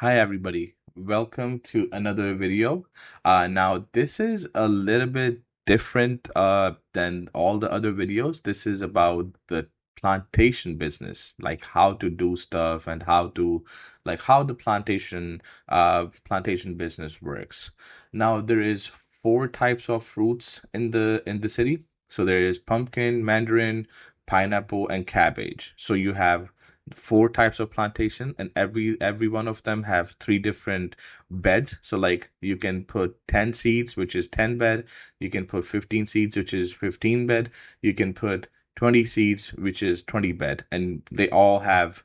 Hi everybody, welcome to another video. Now this is a little bit different than all the other videos. This is about the plantation business, like how to do stuff and how the plantation business works. Now there is four types of fruits in the city. So there is pumpkin, mandarin, pineapple, and cabbage. So you have four types of plantation, and every one of them have three different beds. So like you can put 10 seeds, which is 10 bed. You can put 15 seeds, which is 15 bed. You can put 20 seeds, which is 20 bed, and they all have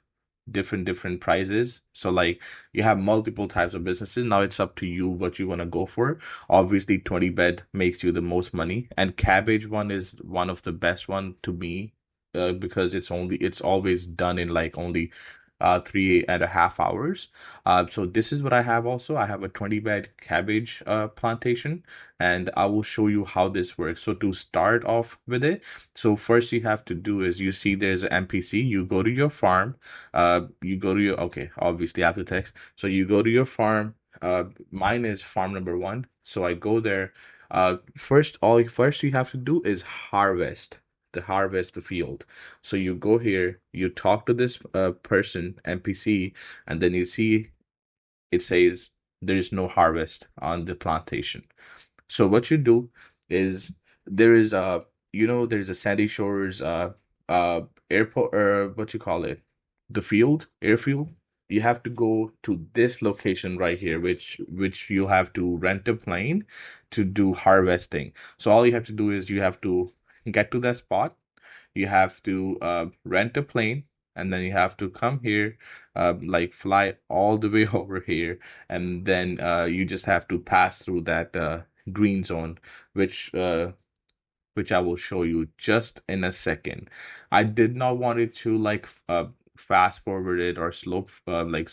different prices. So like you have multiple types of businesses. Now it's up to you what you want to go for. Obviously 20 bed makes you the most money, and cabbage one is one of the best one to me, because it's always done in like only 3.5 hours. So this is what I have also. I have a 20 bed cabbage plantation, and I will show you how this works. So to start off with it, so first you have to do is you see there's an NPC. You go to your farm, you go to your okay, obviously after text. So you go to your farm. Mine is farm number one. So I go there. First you have to do is harvest the field. So you go here, you talk to this person, NPC, and then you see it says there is no harvest on the plantation. So what you do is there is a there's a Sandy Shores airport, or what you call it, the airfield. You have to go to this location right here, which you have to rent a plane to do harvesting. So all you have to do is you have to get to that spot. You have to rent a plane, and then you have to come here, like fly all the way over here, and then you just have to pass through that green zone, which uh, which I will show you just in a second. I did not want it to like fast forward it or slow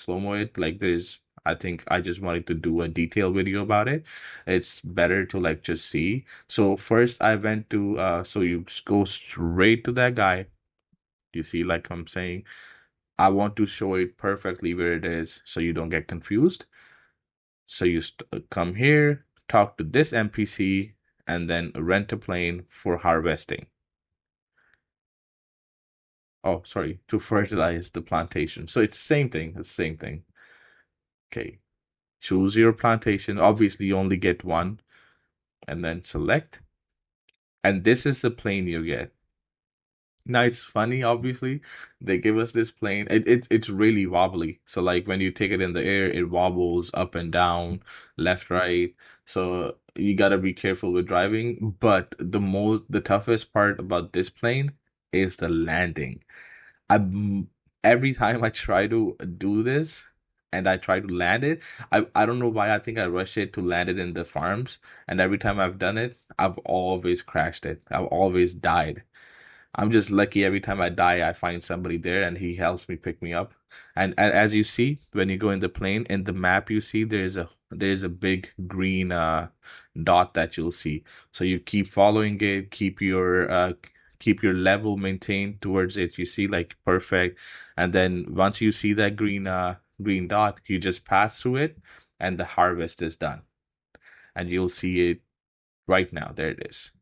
mo it. Like there's I think I just wanted to do a detailed video about it. It's better to like just see. So first I went to so you just go straight to that guy. You see, like I'm saying, I want to show it perfectly where it is so you don't get confused. So you come here, talk to this NPC, and then rent a plane for harvesting. Oh, sorry, to fertilize the plantation. So it's the same thing. It's the same thing. Okay. Choose your plantation. Obviously, you only get one, and then select. And this is the plane you get. Now it's funny, obviously. They give us this plane. It's really wobbly. So like when you take it in the air, it wobbles up and down, left, right. So you gotta be careful with driving. But the toughest part about this plane is the landing. I every time I try to do this and I try to land it, I don't know why. I think I rush it to land it in the farms, and every time I've done it, I've always crashed it. I've always died. I'm just lucky every time I die, I find somebody there and he helps me pick me up. And as you see, when you go in the plane, in the map, you see there's a big green dot that you'll see. So you keep following it, keep your level maintained towards it. You see like perfect. And then once you see that green dot, you just pass through it and the harvest is done. And you'll see it right now. There it is.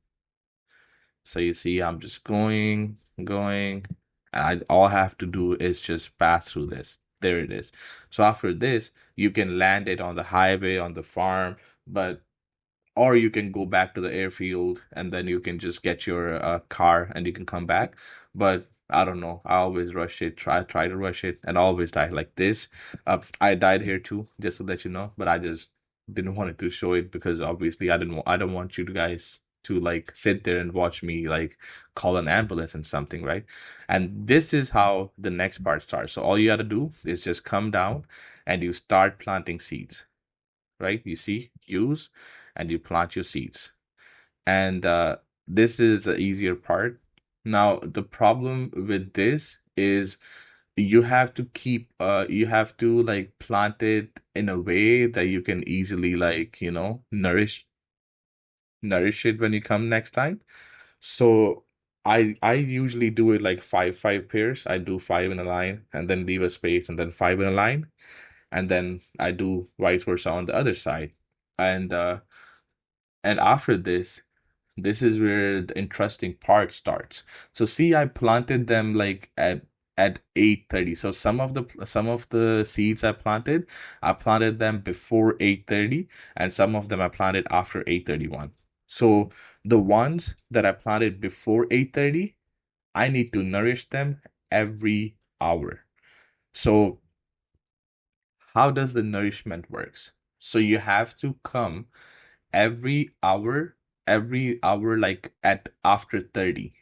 So you see, I'm just going. All I have to do is just pass through this. There it is. So after this, you can land it on the highway, on the farm, but or you can go back to the airfield and then you can just get your car and you can come back. But I don't know. I always rush it. Try to rush it and always die like this. I died here too, just to let you know. But I just didn't want it to show it because obviously I don't want you guys to like sit there and watch me like call an ambulance and something, right? And this is how the next part starts. So all you got to do is just come down and you start planting seeds, right? You see, use, and you plant your seeds. And this is the easier part. Now, the problem with this is you have to like plant it in a way that you can easily like, nourish it when you come next time. So I usually do it like five pairs. I do five in a line and then leave a space and then five in a line. and then I do vice versa on the other side. And after this, this is where the interesting part starts. So see, I planted them like at 8:30. So some of the seeds I planted them before 8:30, and some of them I planted after 8:31. So the ones that I planted before 8:30, I need to nourish them every hour. So how does the nourishment works? So you have to come every hour, like at after 30,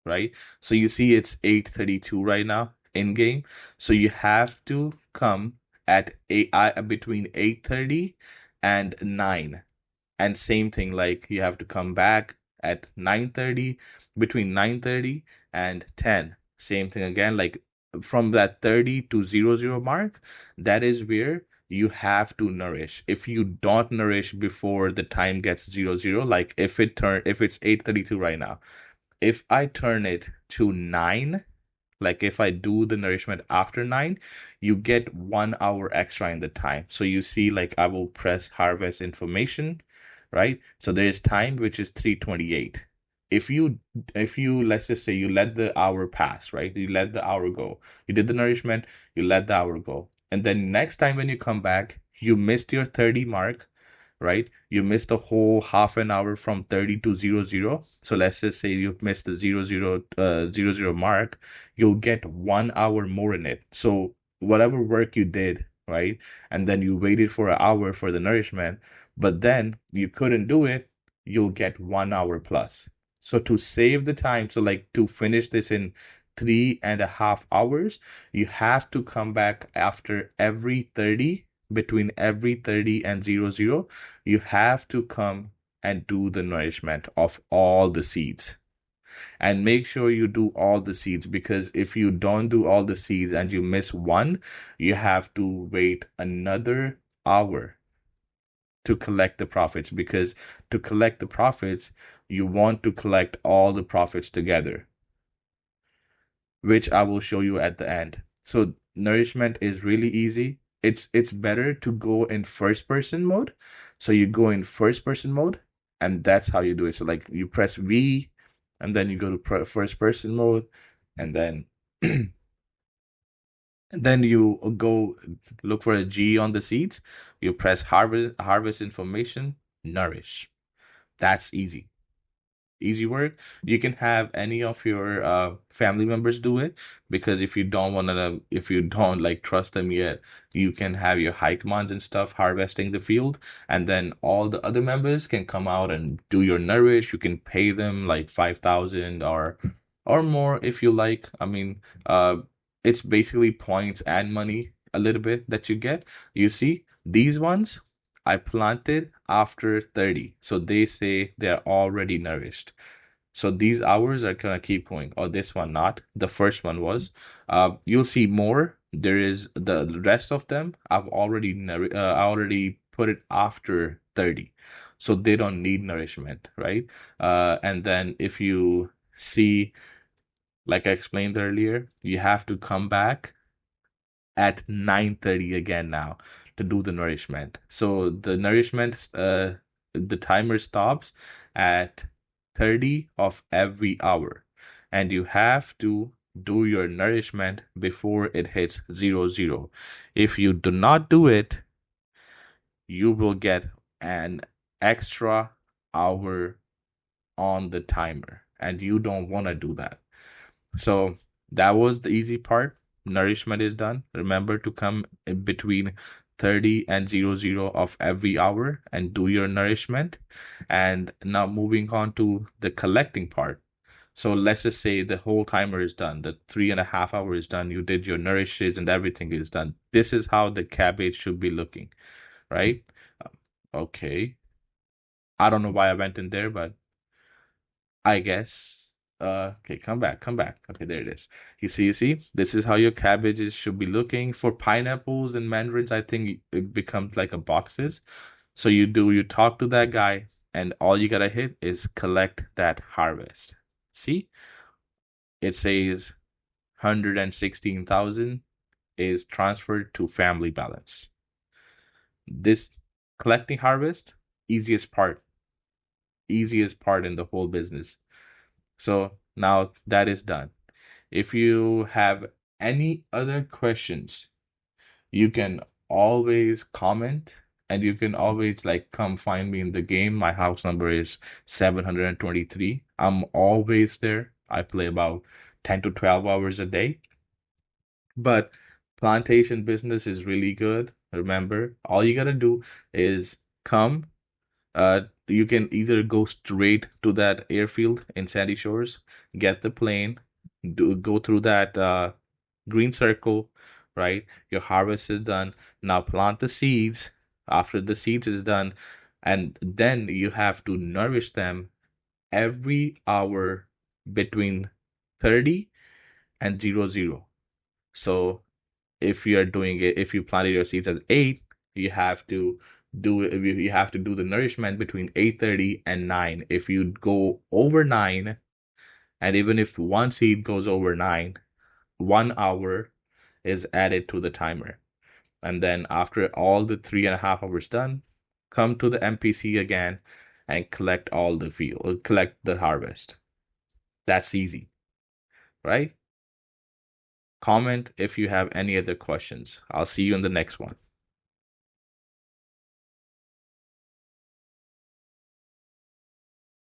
right? So you see it's 8:32 right now in game. So you have to come at between 8:30 and 9. And same thing, like you have to come back at 9:30, between 9:30 and 10. Same thing again, like from that 30 to 00 mark, that is where you have to nourish. If you don't nourish before the time gets 00, like if it's 8:32 right now, if I turn it to 9, like if I do the nourishment after 9, you get 1 hour extra in the time. So you see, like I will press harvest information, right? So there is time which is 3:28. If you let's just say you let the hour pass, right? You let the hour go. You did the nourishment, you let the hour go. And then next time when you come back, you missed your 30 mark, right? You missed the whole half an hour from 30 to 00. So let's just say you missed the 00 mark, you'll get 1 hour more in it. So whatever work you did, right? And then you waited for an hour for the nourishment, but then you couldn't do it, you'll get 1 hour plus. So to save the time, so like to finish this in 3.5 hours, you have to come back after every 30, between every 30 and 00, you have to come and do the nourishment of all the seeds. And make sure you do all the seeds, because if you don't do all the seeds and you miss one, you have to wait another hour to collect the profits, because to collect the profits, you want to collect all the profits together, which I will show you at the end. So nourishment is really easy. It's better to go in first person mode. So you go in first person mode, and that's how you do it. So like you press V, and then you go to first person mode, and then and then you go look for a G on the seeds. You press harvest information, nourish. That's easy. Easy work. You can have any of your family members do it, because if you don't like trust them yet, you can have your high commands and stuff harvesting the field, and then all the other members can come out and do your nourish. You can pay them like 5,000 or more if you like. I mean, it's basically points and money a little bit that you get. You see, these ones I planted after 30. So they say they're already nourished. So these hours are gonna keep going. Or this one not. The first one was. You'll see more. There is the rest of them. I already put it after 30. So they don't need nourishment, right? And then if you see, like I explained earlier, you have to come back at 9:30 again now to do the nourishment. So the timer stops at 30 of every hour, and you have to do your nourishment before it hits 00. If you do not do it, you will get an extra hour on the timer, and you don't want to do that. So that was the easy part. Nourishment is done. Remember to come in between 30 and 00 of every hour and do your nourishment. And now moving on to the collecting part. So let's just say the whole timer is done. The 3.5 hours is done. You did your nourishes and everything is done. This is how the cabbage should be looking, right? Okay. I don't know why I went in there, but I guess. Okay, come back, come back. Okay, there it is. You see, this is how your cabbages should be looking. For pineapples and mandarins, I think it becomes like a boxes. So you talk to that guy, and all you gotta hit is collect that harvest. See, it says 116,000. is transferred to family balance. This collecting harvest, easiest part, easiest part in the whole business. So now that is done. If you have any other questions, you can always comment, and you can always like come find me in the game. My house number is 723. I'm always there. I play about 10 to 12 hours a day. But plantation business is really good. Remember, all you gotta do is come. You can either go straight to that airfield in Sandy Shores, get the plane, go through that green circle, right? Your harvest is done. Now plant the seeds. After the seeds is done, and then you have to nourish them every hour between 30 and 00. So if you are doing it, if you planted your seeds at 8, you have to you have to do the nourishment between 8:30 and 9. If you go over 9, and even if one seed goes over 9, 1 hour is added to the timer. And then after all the 3.5 hours done, come to the MPC again and collect all the field, collect the harvest. That's easy, right? Comment if you have any other questions. I'll see you in the next one.